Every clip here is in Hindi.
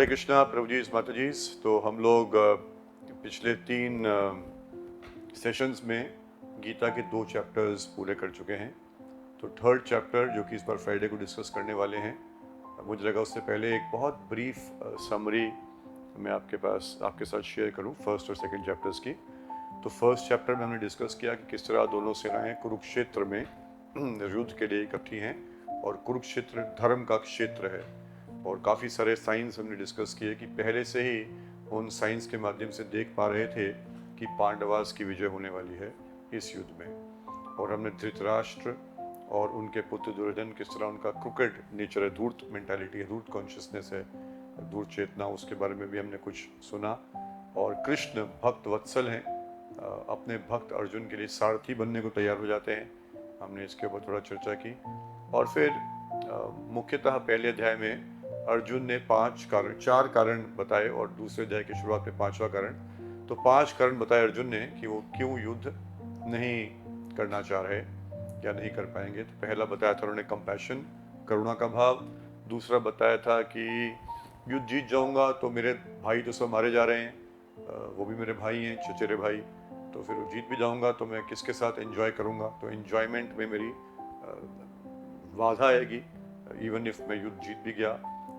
हरे कृष्णा प्रभु जी माता जी। तो हम लोग पिछले 3 सेशंस में गीता के 2 चैप्टर्स पूरे कर चुके हैं। तो थर्ड चैप्टर जो कि इस बार फ्राइडे को डिस्कस करने वाले हैं, मुझे लगा उससे पहले एक बहुत ब्रीफ समरी मैं आपके साथ शेयर करूं फर्स्ट और सेकंड चैप्टर्स की। तो फर्स्ट चैप्टर में हमने डिस्कस किया कि किस तरह दोनों सेनाएं कुरुक्षेत्र में युद्ध के लिए इकट्ठी हैं और कुरुक्षेत्र धर्म का क्षेत्र है। और काफ़ी सारे साइंस हमने डिस्कस किए कि पहले से ही उन साइंस के माध्यम से देख पा रहे थे कि पांडवास की विजय होने वाली है इस युद्ध में। और हमने धृतराष्ट्र और उनके पुत्र दुर्योधन किस तरह उनका क्रुकेड नेचर है, धूर्त मेंटालिटी है, धूर्त कॉन्शियसनेस है, धूर्त चेतना, उसके बारे में भी हमने कुछ सुना। और कृष्ण भक्त वत्सल हैं, अपने भक्त अर्जुन के लिए सारथी बनने को तैयार हो जाते हैं। हमने इसके ऊपर थोड़ा चर्चा की। और फिर मुख्यतः पहले अध्याय में अर्जुन ने 4 कारण बताए और दूसरे अध्याय की शुरुआत में 5वां कारण। तो 5 कारण बताए अर्जुन ने कि वो क्यों युद्ध नहीं करना चाह रहे या नहीं कर पाएंगे। तो पहला बताया था उन्होंने कंपैशन, करुणा का भाव। दूसरा बताया था कि युद्ध जीत जाऊंगा तो मेरे भाई तो सब मारे जा रहे हैं, वो भी मेरे भाई हैं, चचेरे भाई, तो फिर जीत भी जाऊंगा तो मैं किसके साथ एंजॉय करूंगा, तो एंजॉयमेंट में मेरी बाधा आएगी इवन इफ मैं युद्ध जीत भी गया,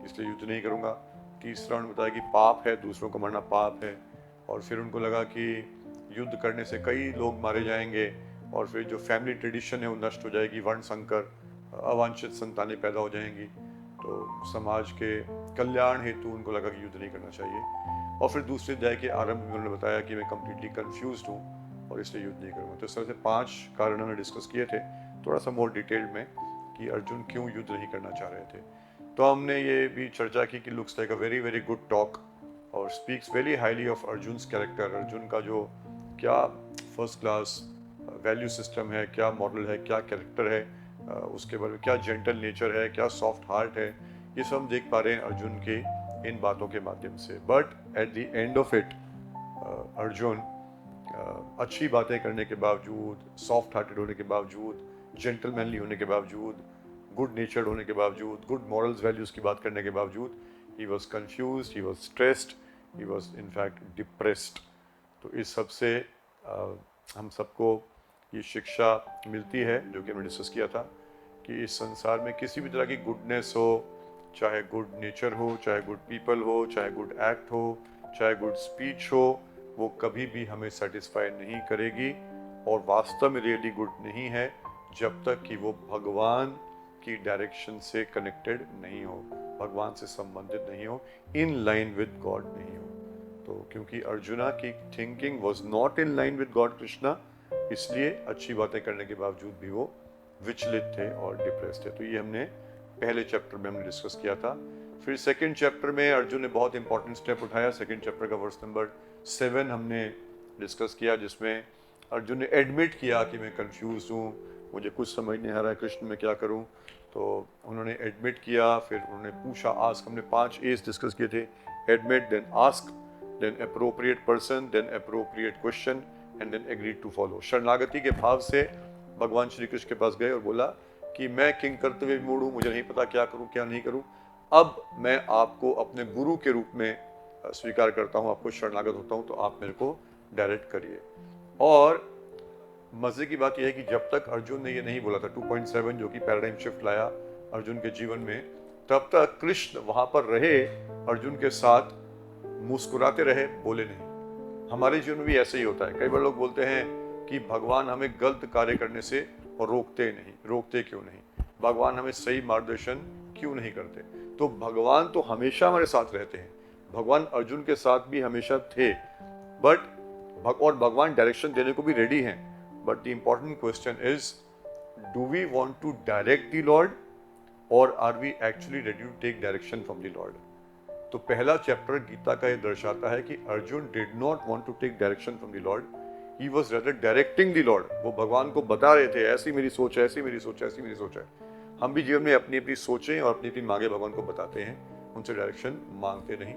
इसलिए युद्ध नहीं करूंगा। तीसरा उन्होंने बताया कि पाप है, दूसरों को मारना पाप है। और फिर उनको लगा कि युद्ध करने से कई लोग मारे जाएंगे और फिर जो फैमिली ट्रेडिशन है वो नष्ट हो जाएगी, वर्ण संकर, अवांछित संतानें पैदा हो जाएंगी। तो समाज के कल्याण हेतु उनको लगा कि युद्ध नहीं करना चाहिए। और फिर दूसरे अध्याय के आरंभ में उन्होंने बताया कि मैं कम्प्लीटली कन्फ्यूज हूँ और इसलिए युद्ध नहीं करूँगा। तो इस तरह से 5 कारण उन्होंने डिस्कस किए थे थोड़ा सा मोर डिटेल में कि अर्जुन क्यों युद्ध नहीं करना चाह रहे थे। तो हमने ये भी चर्चा की कि looks like a very very good talk और speaks very highly of Arjun's character. Arjun का जो क्या फर्स्ट क्लास वैल्यू सिस्टम है, क्या मॉडल है, क्या कैरेक्टर है, उसके बारे में क्या जेंटल नेचर है, क्या सॉफ्ट हार्ट है, ये सब हम देख पा रहे हैं अर्जुन के इन बातों के माध्यम से। But at the end of it Arjun अच्छी बातें करने के बावजूद, सॉफ्ट हार्टेड होने के बावजूद, जेंटलमैनली होने के बावजूद, गुड नेचर्ड होने के बावजूद, गुड मॉरल्स वैल्यूज़ की बात करने के बावजूद, he was confuse, he was stressed, he was in fact depressed. तो इस सब से हम सबको ये शिक्षा मिलती है जो कि हमने डिस्कस किया था कि इस संसार में किसी भी तरह की गुडनेस हो, चाहे गुड नेचर हो, चाहे गुड पीपल हो, चाहे गुड एक्ट हो, चाहे गुड स्पीच हो, वो कभी भी हमें सेटिस्फाई नहीं करेगी और वास्तव में रियली गुड नहीं है जब तक कि वो भगवान की डायरेक्शन से कनेक्टेड नहीं हो, भगवान से संबंधित नहीं हो, इन लाइन विद गॉड नहीं हो। तो क्योंकि अर्जुना की thinking was not in line with God Krishna, इसलिए अच्छी बातें करने के बावजूद भी वो विचलित थे और डिप्रेस थे। तो ये हमने पहले चैप्टर में हमने डिस्कस किया था। फिर सेकंड चैप्टर में अर्जुन ने बहुत इंपॉर्टेंट स्टेप उठाया। सेकंड चैप्टर का वर्स नंबर 7 हमने डिस्कस किया, जिसमें अर्जुन ने एडमिट किया कि मैं कंफ्यूज हूँ, मुझे कुछ समझ नहीं आ रहा है कृष्ण मैं क्या करूँ। तो उन्होंने एडमिट किया, फिर उन्होंने पूछा, आस्क, हमने 5 A's डिस्कस किए थे, admit, then ask, then appropriate person, then appropriate question and then agreed to follow. शरणागति के भाव से भगवान श्री कृष्ण के पास गए और बोला कि मैं किंग कर्तव्य विमूढ़ हूँ, मुझे नहीं पता क्या करूँ क्या नहीं करूँ, अब मैं आपको अपने गुरु के रूप में स्वीकार करता हूँ, आपको शरणागत होता हूँ, तो आप मेरे को डायरेक्ट करिए। और मजे की बात यह है कि जब तक अर्जुन ने ये नहीं बोला था 2.7 जो कि पैराडाइम शिफ्ट लाया अर्जुन के जीवन में, तब तक कृष्ण वहां पर रहे, अर्जुन के साथ मुस्कुराते रहे, बोले नहीं। हमारे जीवन में भी ऐसे ही होता है। कई बार लोग बोलते हैं कि भगवान हमें गलत कार्य करने से रोकते नहीं, रोकते क्यों नहीं, भगवान हमें सही मार्गदर्शन क्यों नहीं करते। तो भगवान तो हमेशा हमारे साथ रहते हैं, भगवान अर्जुन के साथ भी हमेशा थे, बट और भगवान डायरेक्शन देने को भी रेडी हैं। But the important question is, do we want to direct the lord or are we actually ready to take direction from the lord. तो पहला चैप्टर गीता का ये दर्शाता है कि Arjun did not want to take direction from the lord, he was rather directing the lord. वो भगवान को बता रहे थे, ऐसी मेरी सोच है, ऐसी मेरी सोच है, ऐसी मेरी सोच है। हम भी जीवन में अपनी अपनी सोचें और अपनी अपनी मांगे भगवान को बताते हैं, उनसे डायरेक्शन मांगते नहीं।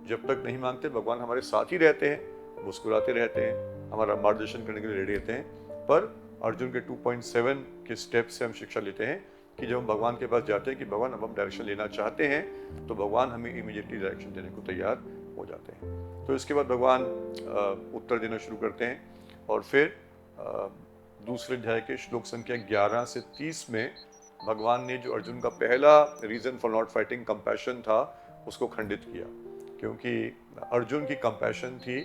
जब तक नहीं मांगते भगवान हमारे साथ ही रहते हैं, मुस्कुराते रहते हैं, हमारा मार्गदर्शन करने के लिए रेडी रहते हैं। पर अर्जुन के 2.7 के स्टेप से हम शिक्षा लेते हैं कि जब हम भगवान के पास जाते हैं कि भगवान अब हम डायरेक्शन लेना चाहते हैं, तो भगवान हमें इमीडिएटली डायरेक्शन देने को तैयार हो जाते हैं। तो इसके बाद भगवान उत्तर देना शुरू करते हैं और फिर दूसरे अध्याय के श्लोक संख्या 11 से 30 में भगवान ने जो अर्जुन का पहला reason for not fighting compassion था उसको खंडित किया, क्योंकि अर्जुन की कंपैशन थी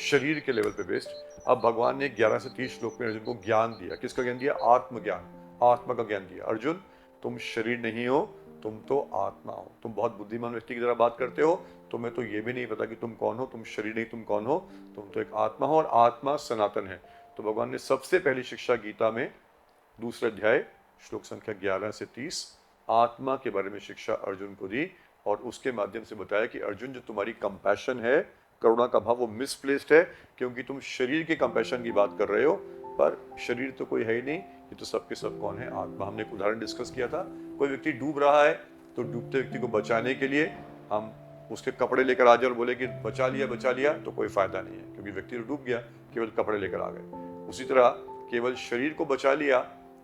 शरीर के लेवल पे बेस्ड। अब भगवान ने 11 से 30 श्लोक में अर्जुन को ज्ञान दिया। किसका ज्ञान दिया? आत्मज्ञान, आत्मा का ज्ञान दिया। अर्जुन, तुम शरीर नहीं हो, तुम तो आत्मा हो। तुम बहुत बुद्धिमान व्यक्ति की तरह बात करते हो, तुम्हें तो ये भी नहीं पता कि तुम कौन हो, तुम शरीर नहीं, तुम कौन हो, तुम तो एक आत्मा हो और आत्मा सनातन है। तो भगवान ने सबसे पहली शिक्षा गीता में दूसरे अध्याय श्लोक संख्या 11 से 30 आत्मा के बारे में शिक्षा अर्जुन को दी और उसके माध्यम से बताया कि अर्जुन, जो तुम्हारी कंपैशन है, करुणा का भाव, वो मिसप्लेस्ड है, क्योंकि तुम शरीर के कंपैशन की बात कर रहे हो, पर शरीर तो कोई है ही नहीं, ये तो सबके सब कौन है? आत्मा। हमने एक उदाहरण डिस्कस किया था, कोई व्यक्ति डूब रहा है तो डूबते व्यक्ति को बचाने के लिए हम उसके कपड़े लेकर आ जाए और बोले कि बचा लिया, तो कोई फायदा नहीं है, क्योंकि व्यक्ति तो डूब गया, केवल कपड़े लेकर आ गए। उसी तरह केवल शरीर को बचा लिया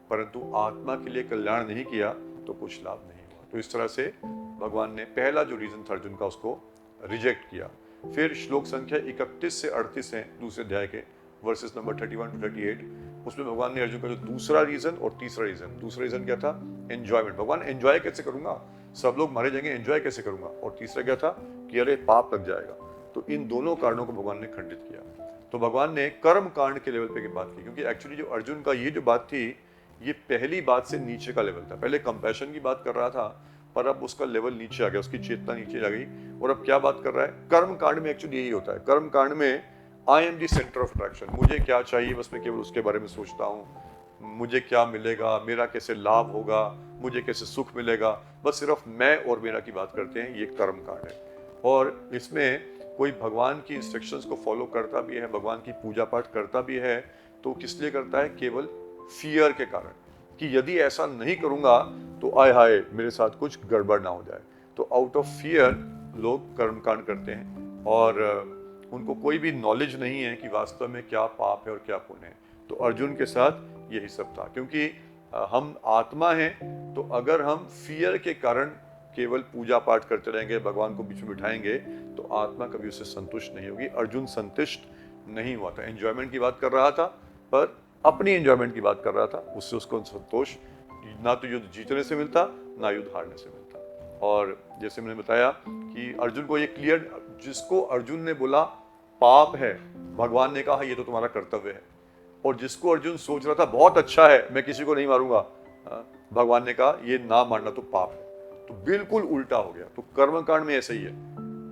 परंतु आत्मा के लिए कल्याण नहीं किया तो कुछ लाभ नहीं हुआ। तो इस तरह से भगवान ने पहला जो रीजन था अर्जुन का, उसको रिजेक्ट किया। फिर श्लोक संख्या 31 से 38 है दूसरे अध्याय के, वर्सेस नंबर 31 to 38, उसमें भगवान ने अर्जुन का जो दूसरा रीजन और तीसरा रीजन क्या था? एंजॉयमेंट। भगवान एंजॉय कैसे करूंगा, सब लोग मारे जाएंगे, एंजॉय कैसे करूंगा? और तीसरा क्या था? कि अरे पाप लग जाएगा। तो इन दोनों कारणों को भगवान ने खंडित किया। तो भगवान ने कर्म कांड के लेवल पे की बात की, क्योंकि एक्चुअली जो अर्जुन का ये जो बात थी, ये पहली बात से नीचे का लेवल था। पहले कंपैशन की बात कर रहा था, पर अब उसका लेवल नीचे आ गया, उसकी चेतना नीचे आ गई। और अब क्या बात कर रहा है? कर्म कांड में एक्चुअली यही होता है। कर्म कांड में I am the centre of attraction, मुझे क्या चाहिए, बस मैं केवल उसके बारे में सोचता हूँ। मुझे क्या मिलेगा, मेरा कैसे लाभ होगा, मुझे कैसे सुख मिलेगा, बस सिर्फ मैं और मेरा की बात करते हैं। ये कर्म कांड है। और इसमें कोई भगवान की इंस्ट्रक्शंस को फॉलो करता भी है, भगवान की पूजा पाठ करता भी है, तो किस लिए करता है? केवल फियर के कारण, कि यदि ऐसा नहीं करूंगा तो आय हाय मेरे साथ कुछ गड़बड़ ना हो जाए। तो आउट ऑफ फियर लोग कर्मकांड करते हैं और उनको कोई भी नॉलेज नहीं है कि वास्तव में क्या पाप है और क्या पुण्य है। तो अर्जुन के साथ यही सब था, क्योंकि हम आत्मा हैं, तो अगर हम फियर के कारण केवल पूजा पाठ करते रहेंगे, भगवान को बीच में बिठाएंगे, तो आत्मा कभी उससे संतुष्ट नहीं होगी। अर्जुन संतुष्ट नहीं हुआ था, एंजॉयमेंट की बात कर रहा था, पर अपनी एंजॉयमेंट की बात कर रहा था, उससे उसको संतोष ना तो युद्ध जीतने से मिलता, ना युद्ध हारने से मिलता। और जैसे मैंने बताया कि अर्जुन को ये क्लियर, जिसको अर्जुन ने बोला पाप है, भगवान ने कहा ये तो तुम्हारा कर्तव्य है। और जिसको अर्जुन सोच रहा था बहुत अच्छा है, मैं किसी को नहीं मारूंगा, भगवान ने कहा ये ना मारना तो पाप है। तो बिल्कुल उल्टा हो गया। तो कर्मकांड में ऐसे ही है,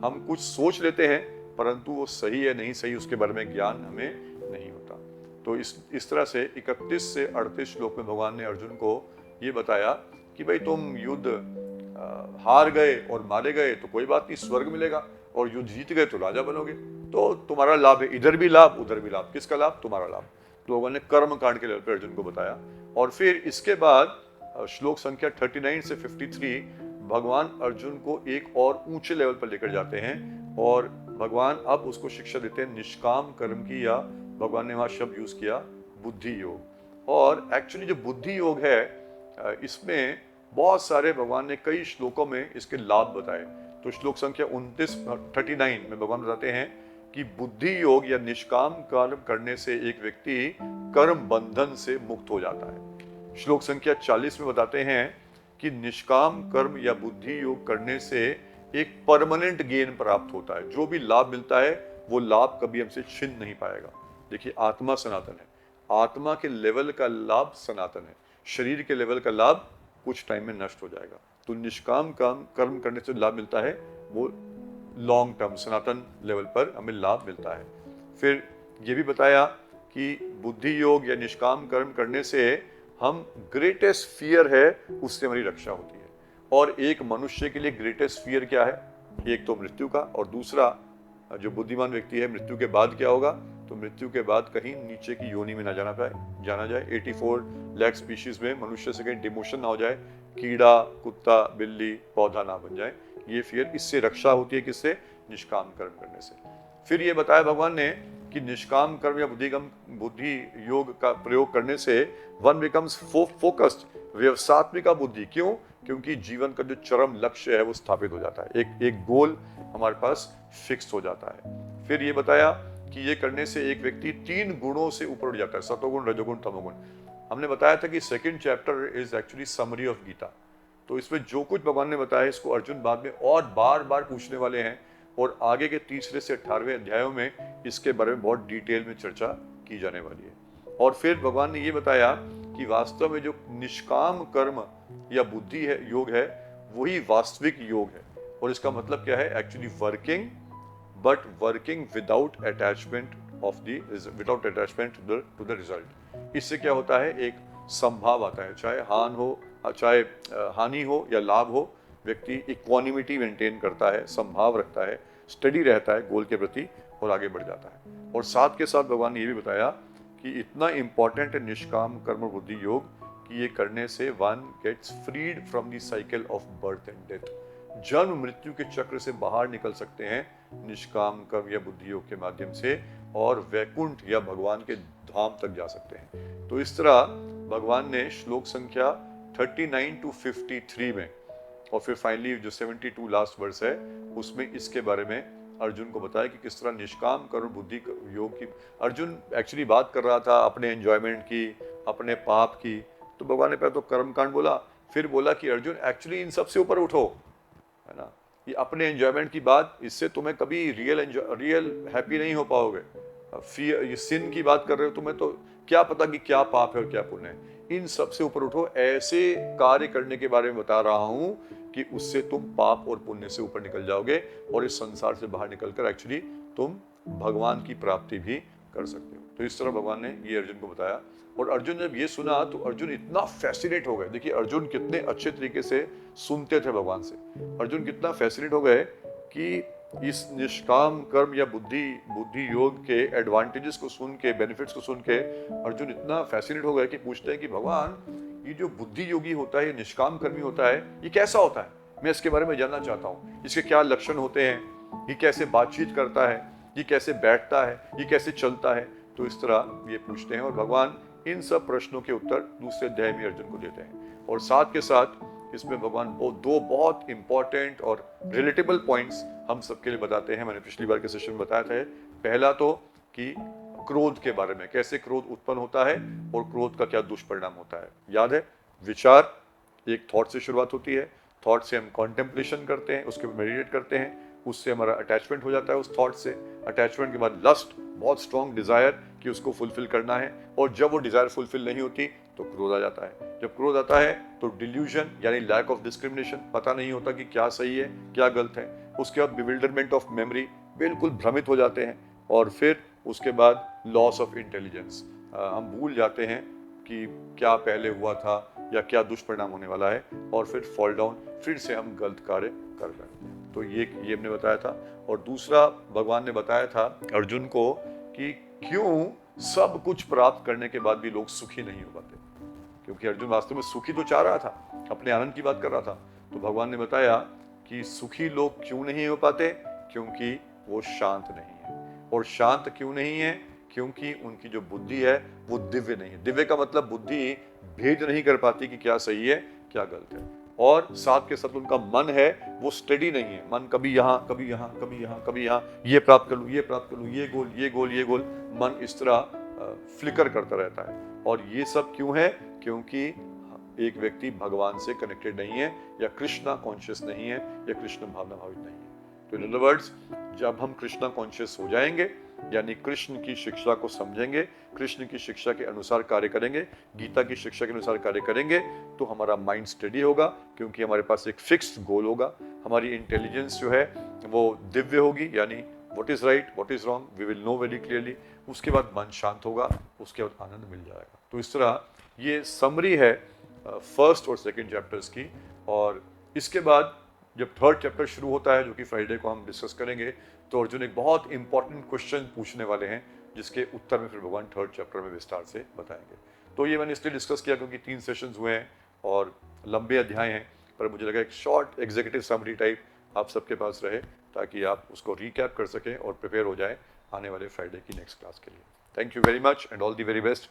हम कुछ सोच लेते हैं परंतु वो सही है नहीं सही उसके बारे में ज्ञान हमें नहीं होता। तो इस तरह से 31 से 38 श्लोक में भगवान ने अर्जुन को ये बताया कि भाई तुम युद्ध हार गए और मारे गए तो कोई बात नहीं, स्वर्ग मिलेगा, और युद्ध जीत गए तो राजा बनोगे, तो तुम्हारा लाभ है, इधर भी लाभ उधर भी लाभ। किसका लाभ? तुम्हारा लाभ। तो भगवान ने कर्म कांड के लेवल पर अर्जुन को बताया। और फिर इसके बाद श्लोक संख्या 39 से 53 भगवान अर्जुन को एक और ऊंचे लेवल पर लेकर जाते हैं और भगवान अब उसको शिक्षा देते हैं निष्काम कर्म की, या भगवान ने वहां शब्द यूज किया बुद्धि योग। और एक्चुअली जो बुद्धि योग है, इसमें बहुत सारे भगवान ने कई श्लोकों में इसके लाभ बताए। तो श्लोक संख्या 39 में भगवान बताते हैं कि बुद्धि योग या निष्काम कर्म करने से एक व्यक्ति कर्म बंधन से मुक्त हो जाता है। श्लोक संख्या 40 में बताते हैं कि निष्काम कर्म या बुद्धि योग करने से एक परमानेंट गेन प्राप्त होता है। जो भी लाभ मिलता है वो लाभ कभी हमसे छिन नहीं पाएगा। देखिए, आत्मा सनातन है, आत्मा के लेवल का लाभ सनातन है, शरीर के लेवल का लाभ कुछ टाइम में नष्ट हो जाएगा। तो निष्काम कर्म करने से लाभ मिलता है वो लॉन्ग टर्म सनातन लेवल पर हमें लाभ मिलता है। फिर ये भी बताया कि बुद्धि योग या निष्काम कर्म करने से हम ग्रेटेस्ट फियर है उससे हमारी रक्षा होती है। और एक मनुष्य के लिए ग्रेटेस्ट फियर क्या है? एक तो मृत्यु का, और दूसरा जो बुद्धिमान व्यक्ति है मृत्यु के बाद क्या होगा? तो मृत्यु के बाद कहीं नीचे की योनि में ना जाना जाए। 84 लाख स्पीशीज में मनुष्य से कहीं डिमोशन ना हो जाए, कीड़ा, कुत्ता, बिल्ली, पौधा ना बन जाए। ये फियर, इससे रक्षा होती है। किससे? निष्काम कर्म करने से। फिर ये बताया भगवान ने कि निष्काम कर्म या बुद्धि योग का प्रयोग करने से वन बिकम्स फोकस्ड व्यवसात्मिका बुद्धि। क्यों? क्योंकि जीवन का जो चरम लक्ष्य है वो स्थापित हो जाता है, एक गोल हमारे पास फिक्स हो जाता है। फिर ये बताया कि ये करने से एक व्यक्ति 3 गुणों से ऊपर उठ जाता है, सतोगुण, रजोगुण, तमोगुण। हमने बताया था कि second chapter is actually summary of Gita. तो इसमें जो कुछ भगवान ने बताया इसको अर्जुन बाद में और बार बार पूछने वाले हैं, और आगे के 3 से 18वें अध्यायों में इसके बारे में बहुत डिटेल में चर्चा की जाने वाली है। और फिर भगवान ने ये बताया कि वास्तव में जो निष्काम कर्म या बुद्धि है, योग है, वही वास्तविक योग है। और इसका मतलब क्या है? Actually working, but working without attachment without attachment to the result. इससे क्या होता है? एक संभाव आता है, चाहे हानि हो या लाभ हो, व्यक्ति इक्वानिमिटी मेंटेन करता है, संभाव रखता है, स्टडी रहता है गोल के प्रति और आगे बढ़ जाता है। और साथ के साथ भगवान ने ये भी बताया कि इतना इंपॉर्टेंट है निष्काम कर्म बुद्धि योग कि ये करने से one gets freed from the cycle of birth and death. जन्म मृत्यु के चक्र से बाहर निकल सकते हैं निष्काम कर्म या बुद्धि योग के माध्यम से, और वैकुंठ या भगवान के धाम तक जा सकते हैं। तो इस तरह भगवान ने श्लोक संख्या 39 to 53 में, और फिर फाइनली जो 72 लास्ट वर्स है उसमें इसके बारे में अर्जुन को बताया कि किस तरह निष्काम कर्म बुद्धि योग की। अर्जुन एक्चुअली बात कर रहा था अपने एंजॉयमेंट की, अपने पाप की। तो भगवान ने पहले तो कर्म कांड बोला, फिर बोला कि अर्जुन एक्चुअली इन सबसे ऊपर उठो, है ना। ये अपने एंजॉयमेंट की बात, इससे तुम्हें कभी रियल हैप्पी नहीं हो पाओगे। फिर ये सिन की बात कर रहे हो, तुम्हें तो क्या पता कि क्या पाप है और क्या पुण्य है। इन सबसे ऊपर उठो, ऐसे कार्य करने के बारे में बता रहा हूं कि उससे तुम पाप और पुण्य से ऊपर निकल जाओगे और इस संसार से बाहर निकलकर एक्चुअली तुम भगवान की प्राप्ति भी कर सकते हो। तो इस तरह भगवान ने ये अर्जुन को बताया, और अर्जुन जब ये सुना तो अर्जुन इतना फैसिनेट हो गए। देखिए अर्जुन कितने अच्छे तरीके से सुनते थे भगवान से। अर्जुन कितना फैसिनेट हो गए कि इस निष्काम कर्म या बुद्धि योग के एडवांटेजेस को सुन के, बेनिफिट्स को सुन के अर्जुन इतना फैसिनेट हो गए कि पूछते हैं कि भगवान, ये जो बुद्धि योगी होता है, ये निष्काम कर्मी होता है, ये कैसा होता है? मैं इसके बारे में जानना चाहता हूँ। इसके क्या लक्षण होते हैं? ये कैसे बातचीत करता है? ये कैसे बैठता है? ये कैसे चलता है? तो इस तरह ये पूछते हैं, और भगवान इन सब प्रश्नों के उत्तर दूसरे अध्याय में अर्जुन को देते हैं। और साथ के साथ इसमें भगवान दो बहुत इंपॉर्टेंट और रिलेटेबल पॉइंट्स हम सबके लिए बताते हैं। मैंने पिछली बार के सेशन में बताया था। पहला तो कि क्रोध के बारे में, कैसे क्रोध उत्पन्न होता है और क्रोध का क्या दुष्परिणाम होता है। याद है, विचार एक थॉट से शुरुआत होती है, थॉट से हम कॉन्टेम्पलेशन करते हैं, उसके ऊपर मेडिटेट करते हैं, उससे हमारा अटैचमेंट हो जाता है उस थॉट से। अटैचमेंट के बाद लस्ट, बहुत स्ट्रॉन्ग डिजायर कि उसको फुलफिल करना है, और जब वो डिजायर फुलफिल नहीं होती तो क्रोध आ जाता है। जब क्रोध आता है तो डिल्यूजन यानी लैक ऑफ डिस्क्रिमिनेशन, पता नहीं होता कि क्या सही है क्या गलत है। उसके बाद बिविल्डरमेंट ऑफ मेमोरी, बिल्कुल भ्रमित हो जाते हैं। और फिर उसके बाद लॉस ऑफ इंटेलिजेंस, हम भूल जाते हैं कि क्या पहले हुआ था या क्या दुष्परिणाम होने वाला है, और फिर फॉल डाउन, फिर से हम गलत कार्य कर रहे हैं। तो ये हमने बताया था। और दूसरा भगवान ने बताया था अर्जुन को कि क्यों सब कुछ प्राप्त करने के बाद भी लोग सुखी नहीं हो पाते। क्योंकि अर्जुन वास्तव में सुखी तो चाह रहा था, अपने आनंद की बात कर रहा था। तो भगवान ने बताया कि सुखी लोग क्यों नहीं हो पाते? क्योंकि वो शांत नहीं है। और शांत क्यों नहीं है? क्योंकि उनकी जो बुद्धि है वो दिव्य नहीं है। दिव्य का मतलब बुद्धि भेद नहीं कर पाती कि क्या सही है क्या गलत है। और साथ के साथ उनका मन है वो स्टडी नहीं है। मन कभी यहाँ कभी यहाँ कभी यहाँ कभी यहाँ, ये प्राप्त कर लूँ ये प्राप्त कर लूँ, ये गोल ये गोल ये गोल, मन इस तरह फ्लिकर करता रहता है। और ये सब क्यों है? क्योंकि एक व्यक्ति भगवान से कनेक्टेड नहीं है, या कृष्णा कॉन्शियस नहीं है, या कृष्ण भावना भावित नहीं है। तो इन अदर वर्ड्स, जब हम कृष्णा कॉन्शियस हो जाएंगे, यानी कृष्ण की शिक्षा को समझेंगे, कृष्ण की शिक्षा के अनुसार कार्य करेंगे, गीता की शिक्षा के अनुसार कार्य करेंगे, तो हमारा माइंड स्टडी होगा, क्योंकि हमारे पास एक फिक्स्ड गोल होगा। हमारी इंटेलिजेंस जो है वो दिव्य होगी, यानी what is right what is wrong we will know very clearly. उसके बाद मन शांत होगा, उसके बाद आनंद मिल जाएगा। तो इस तरह ये समरी है फर्स्ट और सेकंड चैप्टर्स की। और इसके बाद जब थर्ड चैप्टर शुरू होता है, जो कि फ्राइडे को हम डिस्कस करेंगे, तो अर्जुन एक बहुत इंपॉर्टेंट क्वेश्चन पूछने वाले हैं, जिसके उत्तर में फिर भगवान थर्ड चैप्टर में विस्तार से बताएंगे। तो ये मैंने इसलिए डिस्कस किया क्योंकि 3 सेशंस हुए हैं और लंबे अध्याय हैं, पर मुझे लगा एक शॉर्ट एग्जीक्यूटिव समरी टाइप आप सबके पास रहे, ताकि आप उसको रिकैप कर सकें और प्रिपेयर हो जाएं आने वाले फ्राइडे की नेक्स्ट क्लास के लिए। Thank you very much and all the very best.